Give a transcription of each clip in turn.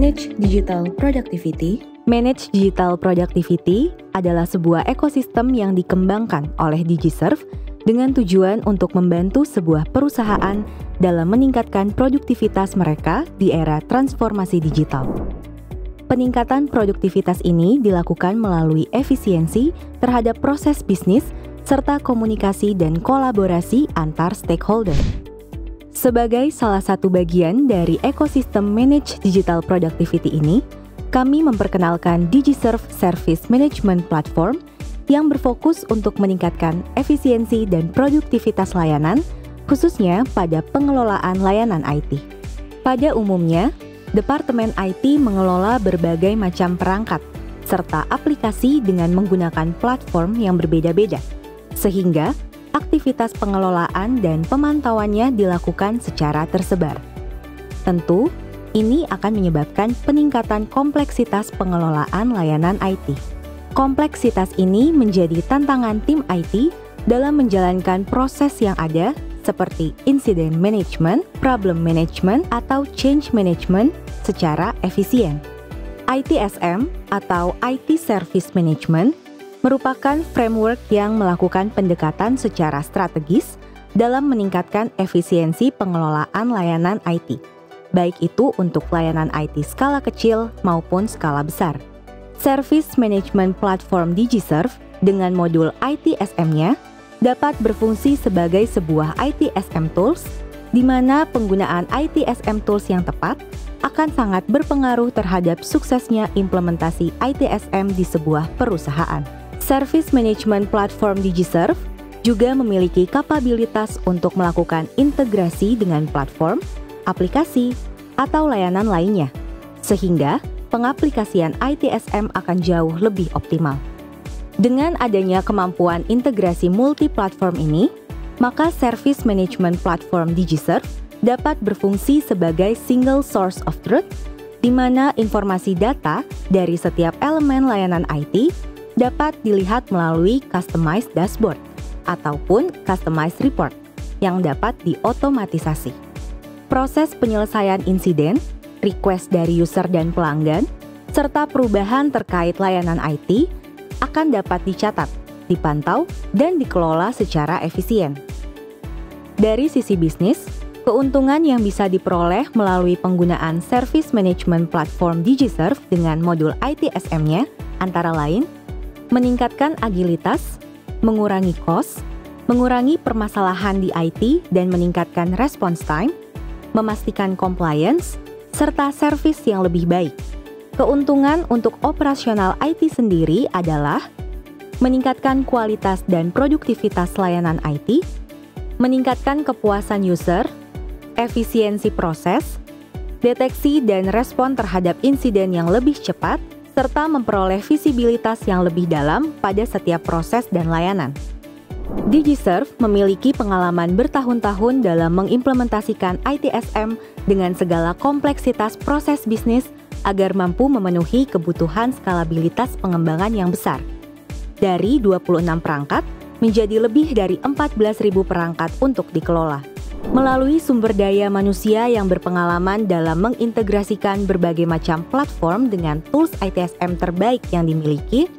Manage Digital Productivity. Manage Digital Productivity adalah sebuah ekosistem yang dikembangkan oleh DigiServe dengan tujuan untuk membantu sebuah perusahaan dalam meningkatkan produktivitas mereka di era transformasi digital. Peningkatan produktivitas ini dilakukan melalui efisiensi terhadap proses bisnis serta komunikasi dan kolaborasi antar stakeholder. Sebagai salah satu bagian dari ekosistem Manage Digital Productivity ini, kami memperkenalkan DigiServe Service Management Platform yang berfokus untuk meningkatkan efisiensi dan produktivitas layanan, khususnya pada pengelolaan layanan IT. Pada umumnya, Departemen IT mengelola berbagai macam perangkat serta aplikasi dengan menggunakan platform yang berbeda-beda, sehingga aktivitas pengelolaan dan pemantauannya dilakukan secara tersebar. Tentu, ini akan menyebabkan peningkatan kompleksitas pengelolaan layanan IT. Kompleksitas ini menjadi tantangan tim IT dalam menjalankan proses yang ada seperti incident management, problem management, atau change management secara efisien. ITSM atau IT Service Management merupakan framework yang melakukan pendekatan secara strategis dalam meningkatkan efisiensi pengelolaan layanan IT, baik itu untuk layanan IT skala kecil maupun skala besar. Service Management Platform DigiServe dengan modul ITSM-nya dapat berfungsi sebagai sebuah ITSM tools, di mana penggunaan ITSM tools yang tepat akan sangat berpengaruh terhadap suksesnya implementasi ITSM di sebuah perusahaan. Service Management Platform DigiServe juga memiliki kapabilitas untuk melakukan integrasi dengan platform, aplikasi, atau layanan lainnya, sehingga pengaplikasian ITSM akan jauh lebih optimal. Dengan adanya kemampuan integrasi multi-platform ini, maka Service Management Platform DigiServe dapat berfungsi sebagai single source of truth, di mana informasi data dari setiap elemen layanan IT dapat dilihat melalui customized dashboard ataupun customized report yang dapat diotomatisasi. Proses penyelesaian insiden, request dari user dan pelanggan, serta perubahan terkait layanan IT akan dapat dicatat, dipantau, dan dikelola secara efisien. Dari sisi bisnis, keuntungan yang bisa diperoleh melalui penggunaan Service Management Platform DigiServe dengan modul ITSM-nya antara lain meningkatkan agilitas, mengurangi cost, mengurangi permasalahan di IT dan meningkatkan response time, memastikan compliance, serta service yang lebih baik. Keuntungan untuk operasional IT sendiri adalah meningkatkan kualitas dan produktivitas layanan IT, meningkatkan kepuasan user, efisiensi proses, deteksi dan respon terhadap insiden yang lebih cepat, serta memperoleh visibilitas yang lebih dalam pada setiap proses dan layanan. DigiServe memiliki pengalaman bertahun-tahun dalam mengimplementasikan ITSM dengan segala kompleksitas proses bisnis agar mampu memenuhi kebutuhan skalabilitas pengembangan yang besar. Dari 26 perangkat menjadi lebih dari 14.000 perangkat untuk dikelola. Melalui sumber daya manusia yang berpengalaman dalam mengintegrasikan berbagai macam platform dengan tools ITSM terbaik yang dimiliki,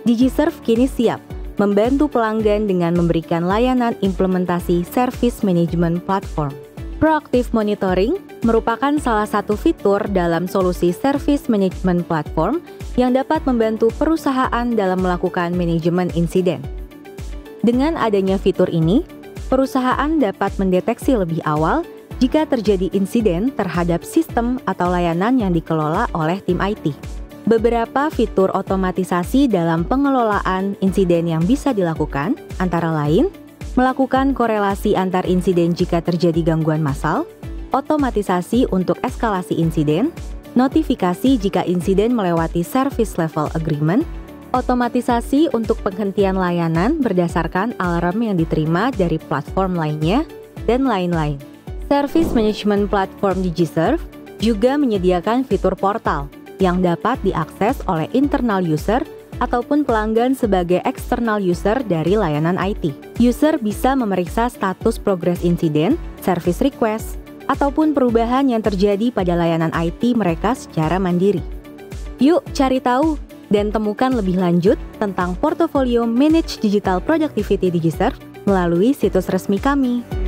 DigiServe kini siap membantu pelanggan dengan memberikan layanan implementasi Service Management Platform. Proactive Monitoring merupakan salah satu fitur dalam solusi Service Management Platform yang dapat membantu perusahaan dalam melakukan manajemen insiden. Dengan adanya fitur ini, perusahaan dapat mendeteksi lebih awal jika terjadi insiden terhadap sistem atau layanan yang dikelola oleh tim IT. Beberapa fitur otomatisasi dalam pengelolaan insiden yang bisa dilakukan, antara lain, melakukan korelasi antar insiden jika terjadi gangguan massal, otomatisasi untuk eskalasi insiden, notifikasi jika insiden melewati service level agreement, otomatisasi untuk penghentian layanan berdasarkan alarm yang diterima dari platform lainnya, dan lain-lain. Service Management Platform DigiServe juga menyediakan fitur portal yang dapat diakses oleh internal user ataupun pelanggan sebagai external user dari layanan IT. User bisa memeriksa status progres insiden, service request, ataupun perubahan yang terjadi pada layanan IT mereka secara mandiri. Yuk cari tahu dan temukan lebih lanjut tentang portofolio Manage Digital Productivity DigiServe melalui situs resmi kami.